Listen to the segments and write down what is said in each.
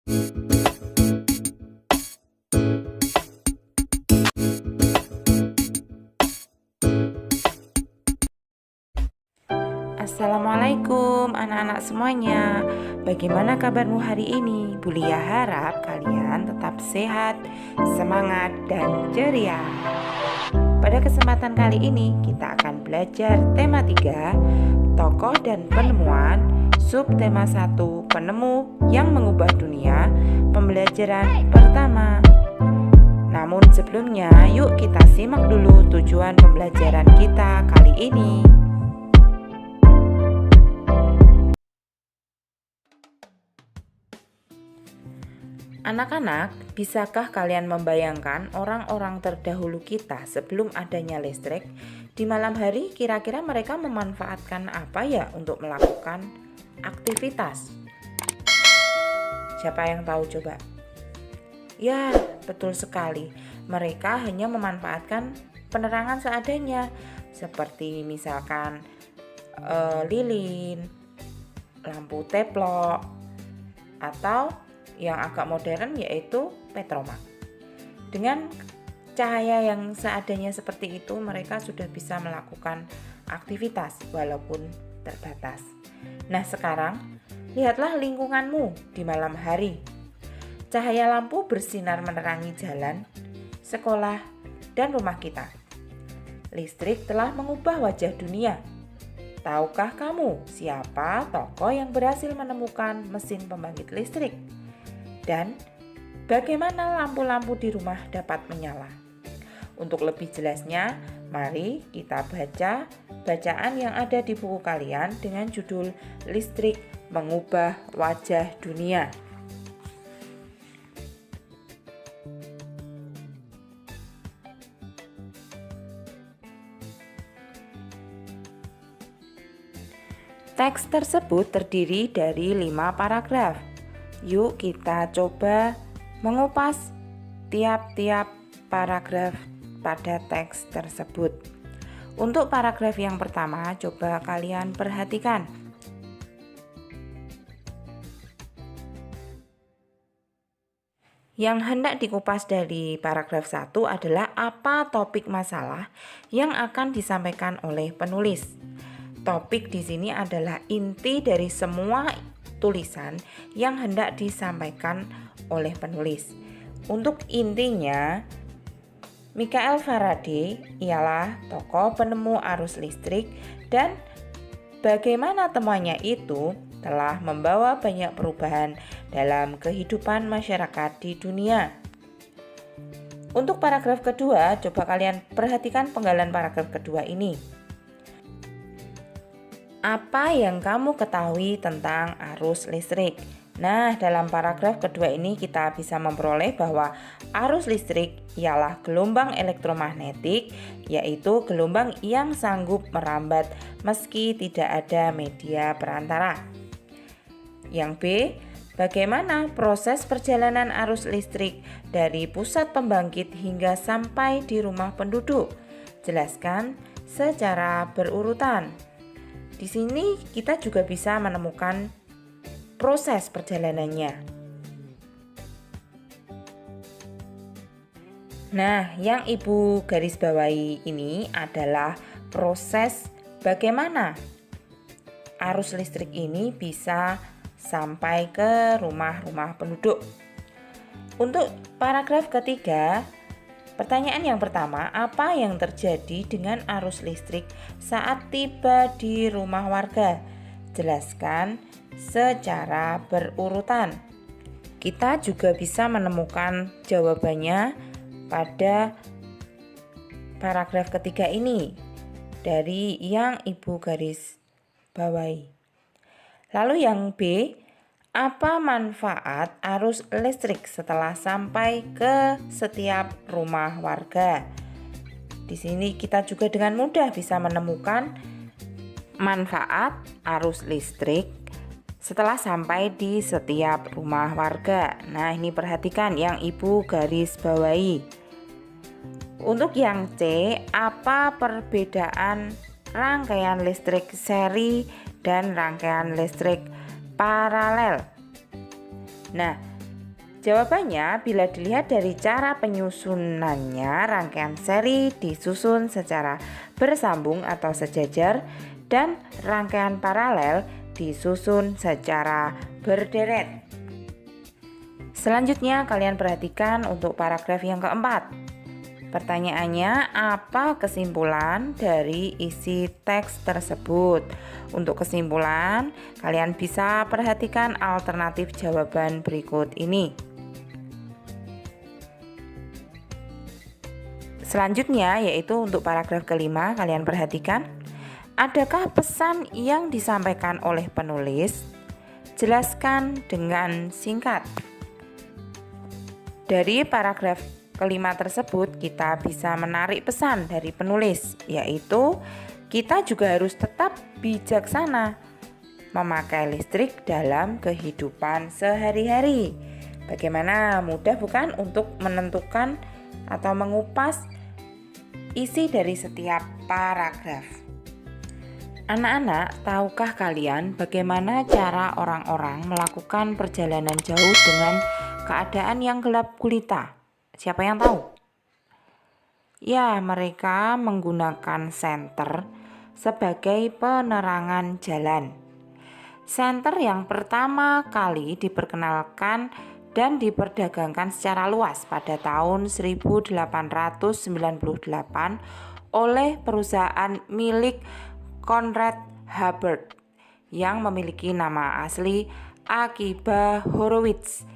Assalamualaikum anak-anak semuanya. Bagaimana kabarmu hari ini? Bulia harap kalian tetap sehat, semangat, dan ceria. Pada kesempatan kali ini kita akan belajar tema 3, tokoh dan penemuan, subtema 1, penemu yang mengubah dunia, pembelajaran pertama. Namun sebelumnya, yuk kita simak dulu tujuan pembelajaran kita kali ini. Anak-anak, bisakah kalian membayangkan orang-orang terdahulu kita sebelum adanya listrik? Di malam hari kira-kira mereka memanfaatkan apa ya untuk melakukan aktivitas? Siapa yang tahu coba? Ya, betul sekali. Mereka hanya memanfaatkan penerangan seadanya, seperti misalkan lilin, lampu teplok, atau yang agak modern yaitu petromak. Dengan cahaya yang seadanya seperti itu, mereka sudah bisa melakukan aktivitas walaupun terbatas. Nah, sekarang lihatlah lingkunganmu di malam hari. Cahaya lampu bersinar menerangi jalan, sekolah, dan rumah kita. Listrik telah mengubah wajah dunia. Tahukah kamu siapa tokoh yang berhasil menemukan mesin pembangkit listrik? Dan bagaimana lampu-lampu di rumah dapat menyala? Untuk lebih jelasnya, mari kita baca bacaan yang ada di buku kalian dengan judul Listrik Mengubah Wajah Dunia. Teks tersebut terdiri dari 5 paragraf. Yuk kita coba mengupas tiap-tiap paragraf pada teks tersebut. Untuk paragraf yang pertama, coba kalian perhatikan. Yang hendak dikupas dari paragraf 1 adalah apa topik masalah yang akan disampaikan oleh penulis. Topik di sini adalah inti dari semua tulisan yang hendak disampaikan oleh penulis. Untuk intinya, Michael Faraday ialah tokoh penemu arus listrik dan bagaimana temuannya itu telah membawa banyak perubahan dalam kehidupan masyarakat di dunia. Untuk paragraf kedua, coba kalian perhatikan penggalan paragraf kedua ini. Apa yang kamu ketahui tentang arus listrik? Nah, dalam paragraf kedua ini kita bisa memperoleh bahwa arus listrik ialah gelombang elektromagnetik, yaitu gelombang yang sanggup merambat meski tidak ada media perantara. Yang B, bagaimana proses perjalanan arus listrik dari pusat pembangkit hingga sampai di rumah penduduk? Jelaskan secara berurutan. Di sini kita juga bisa menemukan proses perjalanannya. Nah, yang Ibu garis bawahi ini adalah proses bagaimana arus listrik ini bisa sampai ke rumah-rumah penduduk. Untuk paragraf ketiga, pertanyaan yang pertama, apa yang terjadi dengan arus listrik saat tiba di rumah warga? Jelaskan secara berurutan. Kita juga bisa menemukan jawabannya pada paragraf ketiga ini dari yang Ibu garis bawahi. Lalu yang B, apa manfaat arus listrik setelah sampai ke setiap rumah warga? Di sini kita juga dengan mudah bisa menemukan manfaat arus listrik setelah sampai di setiap rumah warga. Nah, ini perhatikan yang Ibu garis bawahi. Untuk yang C, apa perbedaan rangkaian listrik seri dan rangkaian listrik paralel? Nah, Jawabannya, bila dilihat dari cara penyusunannya, rangkaian seri disusun secara bersambung atau sejajar dan rangkaian paralel disusun secara berderet. Selanjutnya, kalian perhatikan untuk paragraf yang keempat. Pertanyaannya, apa kesimpulan dari isi teks tersebut? Untuk kesimpulan, kalian bisa perhatikan alternatif jawaban berikut ini. Selanjutnya, yaitu untuk paragraf kelima, kalian perhatikan, adakah pesan yang disampaikan oleh penulis? Jelaskan dengan singkat. Dari paragraf kelima tersebut, kita bisa menarik pesan dari penulis, yaitu kita juga harus tetap bijaksana memakai listrik dalam kehidupan sehari-hari. Bagaimana mudah bukan untuk menentukan atau mengupas isi dari setiap paragraf. Anak-anak, tahukah kalian bagaimana cara orang-orang melakukan perjalanan jauh dengan keadaan yang gelap gulita? Siapa yang tahu? Ya, mereka menggunakan senter sebagai penerangan jalan. Senter yang pertama kali diperkenalkan dan diperdagangkan secara luas pada tahun 1898 oleh perusahaan milik Conrad Hubbard yang memiliki nama asli Akiba Horowitz.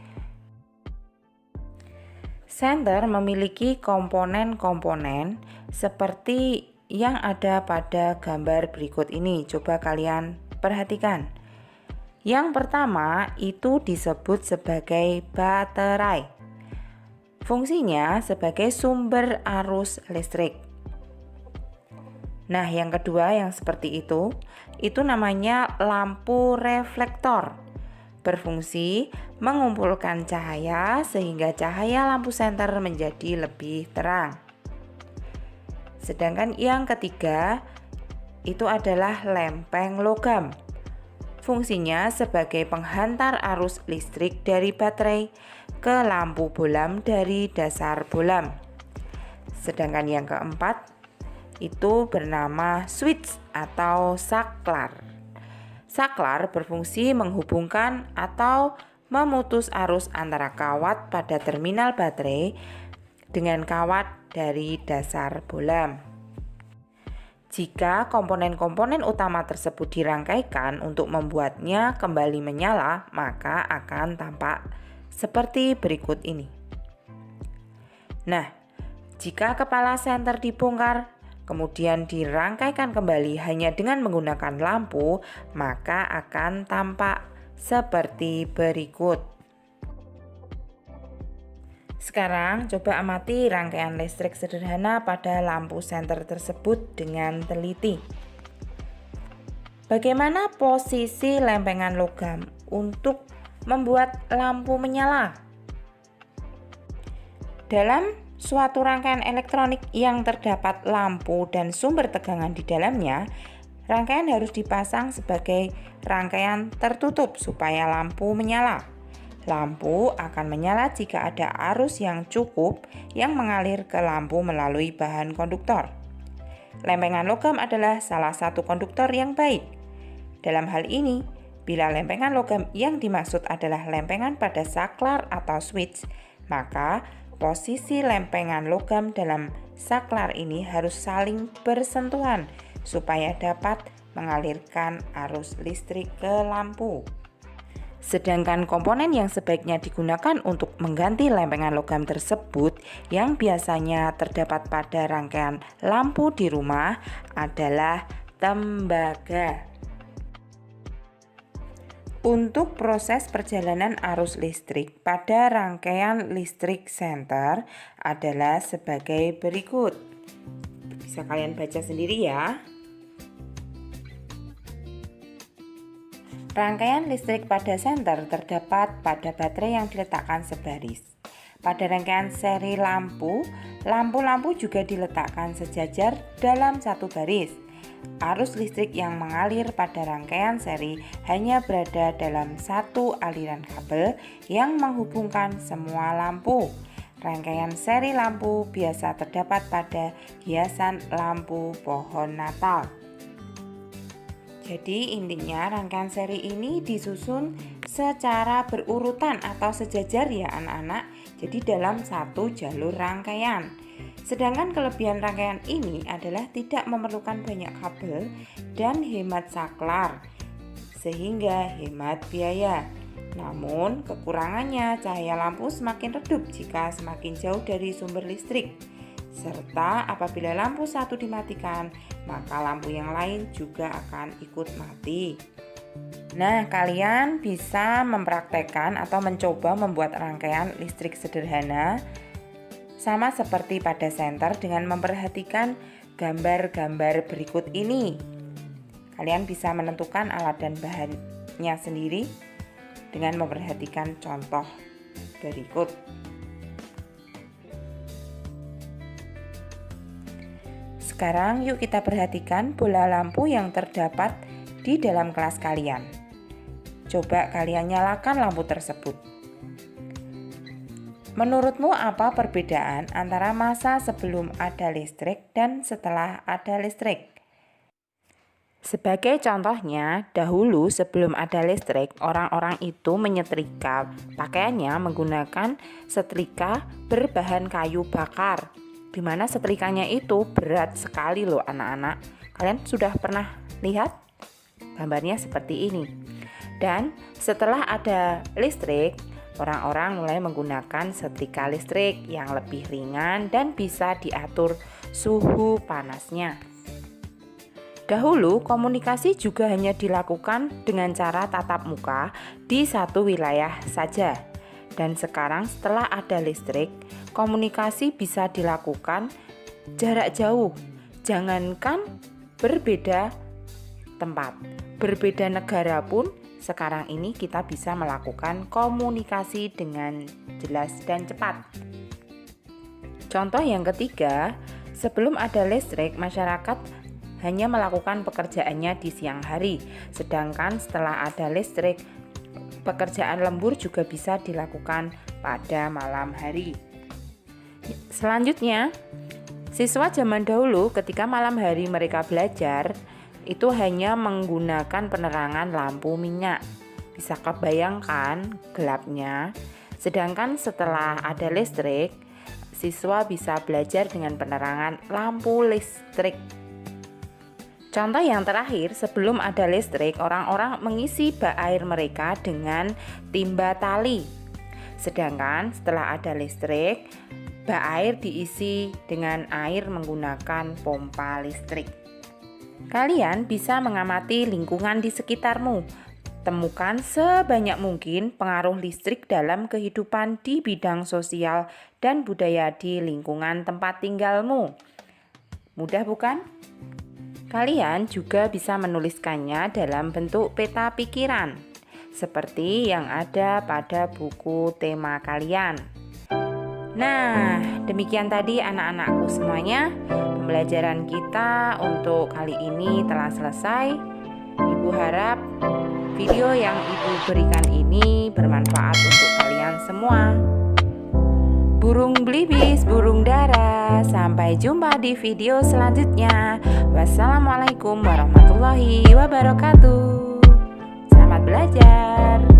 Senter memiliki komponen-komponen seperti yang ada pada gambar berikut ini. Coba kalian perhatikan. Yang pertama itu disebut sebagai baterai. Fungsinya sebagai sumber arus listrik. Nah, yang kedua yang seperti itu namanya lampu reflektor. Berfungsi mengumpulkan cahaya sehingga cahaya lampu senter menjadi lebih terang. Sedangkan yang ketiga itu adalah lempeng logam. Fungsinya sebagai penghantar arus listrik dari baterai ke lampu bohlam dari dasar bohlam. Sedangkan yang keempat itu bernama switch atau saklar. Saklar berfungsi menghubungkan atau memutus arus antara kawat pada terminal baterai dengan kawat dari dasar bohlam. Jika komponen-komponen utama tersebut dirangkaikan untuk membuatnya kembali menyala, maka akan tampak seperti berikut ini. Nah, jika kepala senter dibongkar, kemudian dirangkaikan kembali hanya dengan menggunakan lampu, maka akan tampak seperti berikut. Sekarang coba amati rangkaian listrik sederhana pada lampu senter tersebut dengan teliti. Bagaimana posisi lempengan logam untuk membuat lampu menyala? Dalam suatu rangkaian elektronik yang terdapat lampu dan sumber tegangan di dalamnya, rangkaian harus dipasang sebagai rangkaian tertutup supaya lampu menyala. Lampu akan menyala jika ada arus yang cukup yang mengalir ke lampu melalui bahan konduktor. Lempengan logam adalah salah satu konduktor yang baik. Dalam hal ini, bila lempengan logam yang dimaksud adalah lempengan pada saklar atau switch, maka posisi lempengan logam dalam saklar ini harus saling bersentuhan supaya dapat mengalirkan arus listrik ke lampu. Sedangkan komponen yang sebaiknya digunakan untuk mengganti lempengan logam tersebut yang biasanya terdapat pada rangkaian lampu di rumah adalah tembaga. Untuk proses perjalanan arus listrik pada rangkaian listrik senter adalah sebagai berikut. Bisa kalian baca sendiri ya. Rangkaian listrik pada senter terdapat pada baterai yang diletakkan sebaris. Pada rangkaian seri lampu, lampu-lampu juga diletakkan sejajar dalam satu baris. arus listrik yang mengalir pada rangkaian seri hanya berada dalam satu aliran kabel yang menghubungkan semua lampu. Rangkaian seri lampu biasa terdapat pada hiasan lampu pohon Natal. Jadi intinya rangkaian seri ini disusun secara berurutan atau sejajar ya anak-anak. Jadi dalam satu jalur rangkaian. Sedangkan kelebihan rangkaian ini adalah tidak memerlukan banyak kabel dan hemat saklar, sehingga hemat biaya. Namun kekurangannya cahaya lampu semakin redup jika semakin jauh dari sumber listrik. Serta apabila lampu satu dimatikan, maka lampu yang lain juga akan ikut mati. Nah, kalian bisa mempraktekkan atau mencoba membuat rangkaian listrik sederhana sama seperti pada senter dengan memperhatikan gambar-gambar berikut ini. Kalian bisa menentukan alat dan bahannya sendiri dengan memperhatikan contoh berikut. Sekarang yuk kita perhatikan bola lampu yang terdapat di dalam kelas kalian. Coba kalian nyalakan lampu tersebut. Menurutmu apa perbedaan antara masa sebelum ada listrik dan setelah ada listrik? Sebagai contohnya, dahulu sebelum ada listrik, orang-orang itu menyetrika pakaiannya menggunakan setrika berbahan kayu bakar. Di mana setrikanya itu berat sekali loh anak-anak. Kalian sudah pernah lihat? Gambarnya seperti ini. Dan setelah ada listrik, orang-orang mulai menggunakan setrika listrik yang lebih ringan dan bisa diatur suhu panasnya. Dahulu komunikasi juga hanya dilakukan dengan cara tatap muka di satu wilayah saja. Dan sekarang setelah ada listrik, komunikasi bisa dilakukan jarak jauh. Jangankan berbeda tempat, berbeda negara pun sekarang ini kita bisa melakukan komunikasi dengan jelas dan cepat. Contoh yang ketiga, sebelum ada listrik, masyarakat hanya melakukan pekerjaannya di siang hari. Sedangkan setelah ada listrik, pekerjaan lembur juga bisa dilakukan pada malam hari. Selanjutnya, siswa zaman dahulu ketika malam hari mereka belajar, itu hanya menggunakan penerangan lampu minyak. Bisa kebayangkan gelapnya? Sedangkan setelah ada listrik, siswa bisa belajar dengan penerangan lampu listrik. Contoh yang terakhir, sebelum ada listrik, orang-orang mengisi bak air mereka dengan timba tali. Sedangkan setelah ada listrik, bak air diisi dengan air menggunakan pompa listrik. Kalian bisa mengamati lingkungan di sekitarmu. Temukan sebanyak mungkin pengaruh listrik dalam kehidupan di bidang sosial dan budaya di lingkungan tempat tinggalmu. Mudah bukan? Kalian juga bisa menuliskannya dalam bentuk peta pikiran, seperti yang ada pada buku tema kalian. Nah, demikian tadi anak-anakku semuanya. Pembelajaran kita untuk kali ini telah selesai. Ibu harap video yang Ibu berikan ini bermanfaat untuk kalian semua. Burung belibis, burung dara. Sampai jumpa di video selanjutnya. Wassalamualaikum warahmatullahi wabarakatuh. Selamat belajar.